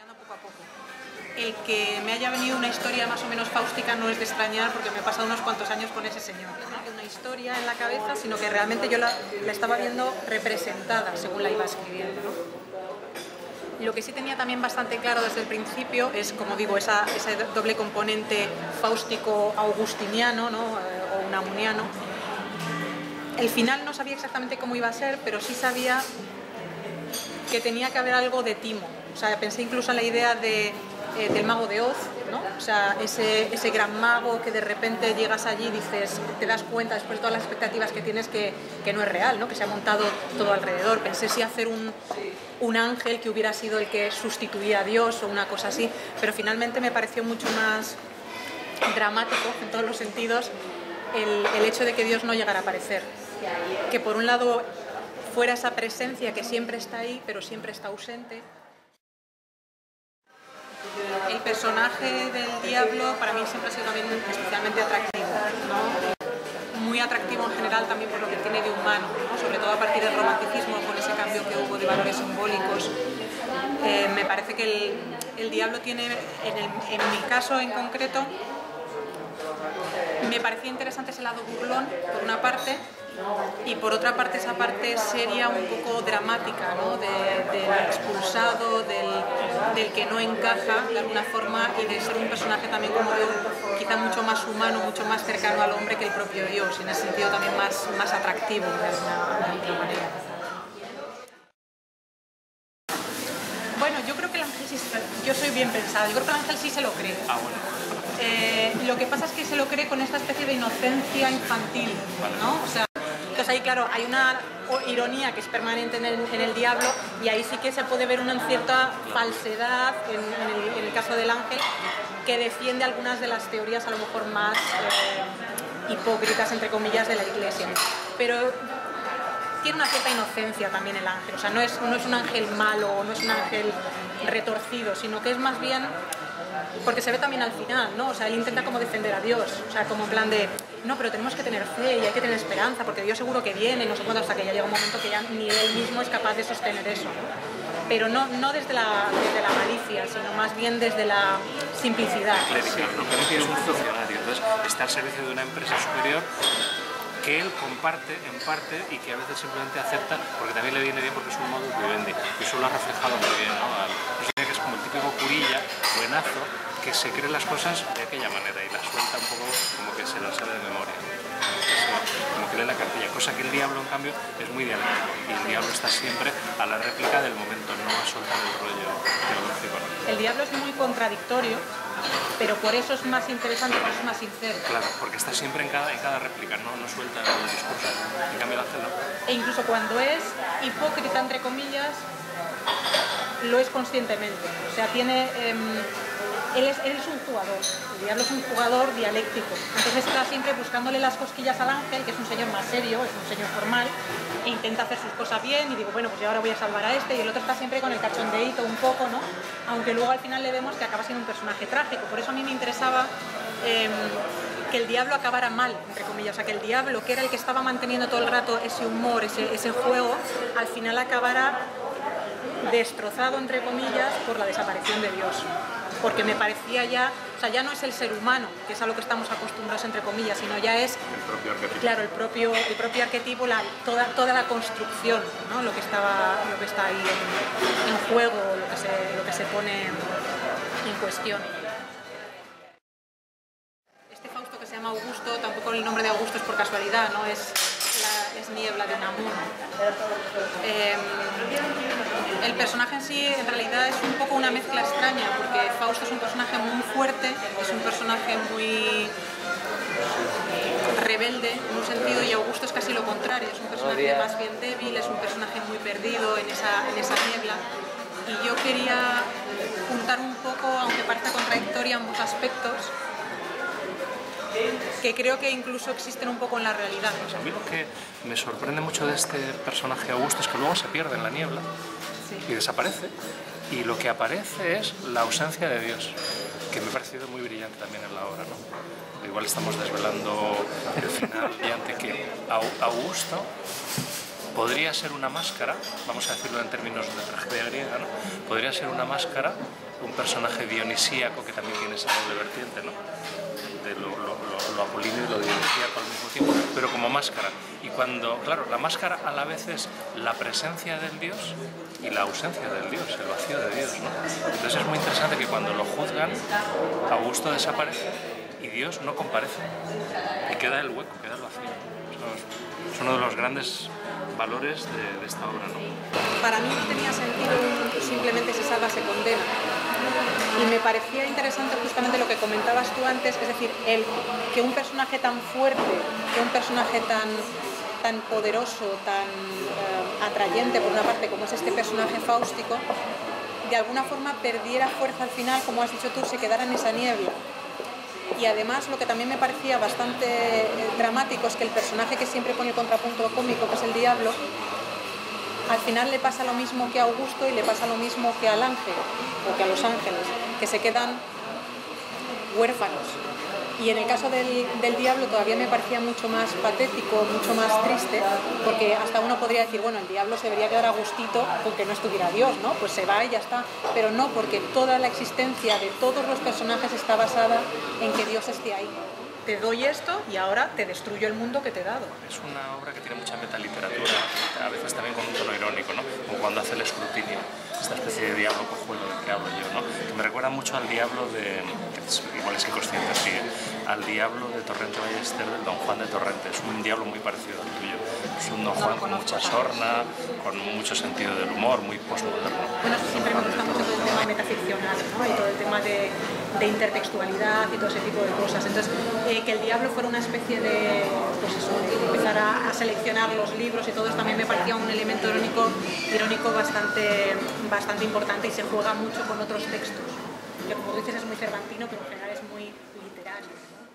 Poco a poco. El que me haya venido una historia más o menos fáustica no es de extrañar, porque me he pasado unos cuantos años con ese señor. No una historia en la cabeza, sino que realmente yo la estaba viendo representada según la iba escribiendo, ¿no? Lo que sí tenía también bastante claro desde el principio es, como digo, ese doble componente fáustico-augustiniano, ¿no? O unamuniano. El final no sabía exactamente cómo iba a ser, pero sí sabía que tenía que haber algo de timo. O sea, pensé incluso en la idea del mago de Oz, ¿no? O sea, ese gran mago que de repente llegas allí y dices, te das cuenta después de todas las expectativas que tienes que no es real, ¿no? Que se ha montado todo alrededor. Pensé si hacer un ángel que hubiera sido el que sustituía a Dios o una cosa así, pero finalmente me pareció mucho más dramático en todos los sentidos el hecho de que Dios no llegara a aparecer. Que por un lado fuera esa presencia que siempre está ahí, pero siempre está ausente. El personaje del diablo para mí siempre ha sido también especialmente atractivo, ¿no? Muy atractivo en general también por lo que tiene de humano, ¿no? Sobre todo a partir del romanticismo, con ese cambio que hubo de valores simbólicos. Me parece que el diablo tiene, en mi caso en concreto, me parecía interesante ese lado burlón, por una parte, y por otra parte esa parte seria, un poco dramática, ¿no? Del expulsado, del que no encaja de alguna forma, y de ser un personaje también, como digo, quizá mucho más humano, mucho más cercano al hombre que el propio Dios, y en ese sentido también más atractivo de alguna manera. Bueno, yo creo que el ángel sí, yo soy bien pensada, yo creo que el ángel sí se lo cree. Ah, bueno. Lo que pasa es que se lo cree con esta especie de inocencia infantil, ¿no? O sea, entonces ahí, claro, hay una ironía que es permanente en el diablo, y ahí sí que se puede ver una cierta falsedad en el caso del ángel, que defiende algunas de las teorías a lo mejor más hipócritas, entre comillas, de la Iglesia. Pero tiene una cierta inocencia también el ángel, o sea, no es un ángel malo, no es un ángel retorcido, sino que es más bien, porque se ve también al final, ¿no? O sea, él intenta como defender a Dios, o sea, como en plan de, no, pero tenemos que tener fe y hay que tener esperanza, porque Dios seguro que viene, no sé cuándo, hasta que ya llega un momento que ya ni él mismo es capaz de sostener eso, ¿no? Pero no desde la malicia, sino más bien desde la simplicidad. Clérica, ¿no? Clérica es un funcionario, entonces está al servicio de una empresa superior que él comparte en parte y que a veces simplemente acepta porque también le viene bien, porque es un modus vivendi, y eso lo ha reflejado muy bien, ¿no? Que es como el típico curilla, buenazo, que se cree las cosas de aquella manera y las suelta un poco como que se las sabe de memoria, como que lee la cartilla, cosa que el diablo en cambio es muy dialéctico, y el diablo está siempre a la réplica del momento, no a soltar el rollo teológico, ¿no? El diablo es muy contradictorio, pero por eso es más interesante, por eso es más sincero. Claro, porque está siempre en cada réplica, no suelta el discurso. En cambio el ángel no. E incluso cuando es hipócrita, entre comillas, lo es conscientemente. O sea, tiene... él es un jugador, el diablo es un jugador dialéctico. Entonces está siempre buscándole las cosquillas al ángel, que es un señor más serio, es un señor formal, e intenta hacer sus cosas bien, y digo, bueno, pues yo ahora voy a salvar a este, y el otro está siempre con el cachondeíto un poco, ¿no? Aunque luego al final le vemos que acaba siendo un personaje trágico. Por eso a mí me interesaba que el diablo acabara mal, entre comillas, o sea, que el diablo, que era el que estaba manteniendo todo el rato ese humor, ese juego, al final acabara destrozado, entre comillas, por la desaparición de Dios. Porque me parecía ya, o sea, ya no es el ser humano, que es a lo que estamos acostumbrados, entre comillas, sino ya es, el propio arquetipo. Claro, el propio arquetipo, toda la construcción, ¿no? Lo que está ahí en juego, lo que se pone en cuestión. Este Fausto, que se llama Augusto, tampoco el nombre de Augusto es por casualidad, ¿no? Es niebla de Unamuno. El personaje en sí, en realidad, es un poco una mezcla extraña, porque Fausto es un personaje muy fuerte, es un personaje muy rebelde en un sentido, y Augusto es casi lo contrario, es un personaje más bien débil, es un personaje muy perdido en esa niebla, y yo quería juntar un poco, aunque parezca contradictoria en muchos aspectos, que creo que incluso existen un poco en la realidad. Pues a mí lo que me sorprende mucho de este personaje Augusto es que luego se pierde en la niebla, sí, y desaparece, y lo que aparece es la ausencia de Dios, que me ha parecido muy brillante también en la obra, ¿no? Igual estamos desvelando el final brillante, que Augusto podría ser una máscara, vamos a decirlo en términos de tragedia griega, ¿no? Podría ser una máscara, un personaje dionisíaco que también tiene esa doble vertiente, ¿no? De lo apolíneo y lo dionisíaco al mismo tiempo, pero como máscara. Y cuando, claro, la máscara a la vez es la presencia del Dios y la ausencia del Dios, el vacío de Dios, ¿no? Entonces es muy interesante que cuando lo juzgan, Augusto desaparece y Dios no comparece y queda el hueco, queda el vacío. Es uno de los grandes valores de esta obra, ¿no? Para mí no tenía sentido simplemente se salva, se condena. Y me parecía interesante justamente lo que comentabas tú antes, es decir, que un personaje tan fuerte, que un personaje tan poderoso, tan atrayente por una parte como es este personaje fáustico, de alguna forma perdiera fuerza al final, como has dicho tú, se quedara en esa niebla. Y además lo que también me parecía bastante dramático es que el personaje que siempre pone el contrapunto cómico, que es el diablo, al final le pasa lo mismo que a Augusto y le pasa lo mismo que al ángel, o que a los ángeles, que se quedan huérfanos. Y en el caso del diablo todavía me parecía mucho más patético, mucho más triste, porque hasta uno podría decir, bueno, el diablo se debería quedar a gustito con que no estuviera Dios, ¿no? Pues se va y ya está. Pero no, porque toda la existencia de todos los personajes está basada en que Dios esté ahí. Te doy esto y ahora te destruyo el mundo que te he dado. Es una obra que tiene mucha metaliteratura, a veces también con un tono irónico, ¿no? Como cuando hace el escrutinio, esta especie de diablo cojuelo del que hablo yo, ¿no? Que me recuerda mucho al diablo de, igual es inconsciente, sí, al diablo de Torrente Ballester, del Don Juan de Torrente. Es un diablo muy parecido al tuyo. Es un Don Juan con mucha sorna, con mucho sentido del humor, muy postmoderno. Bueno, siempre me gusta mucho todo el tema metaficcional, ¿no? Y todo el tema de intertextualidad y todo ese tipo de cosas. Entonces, que el diablo fuera una especie de, pues eso, de empezar a seleccionar los libros y todo eso también me parecía un elemento irónico bastante importante, y se juega mucho con otros textos, que como dices es muy cervantino, pero en general es muy literario, ¿no?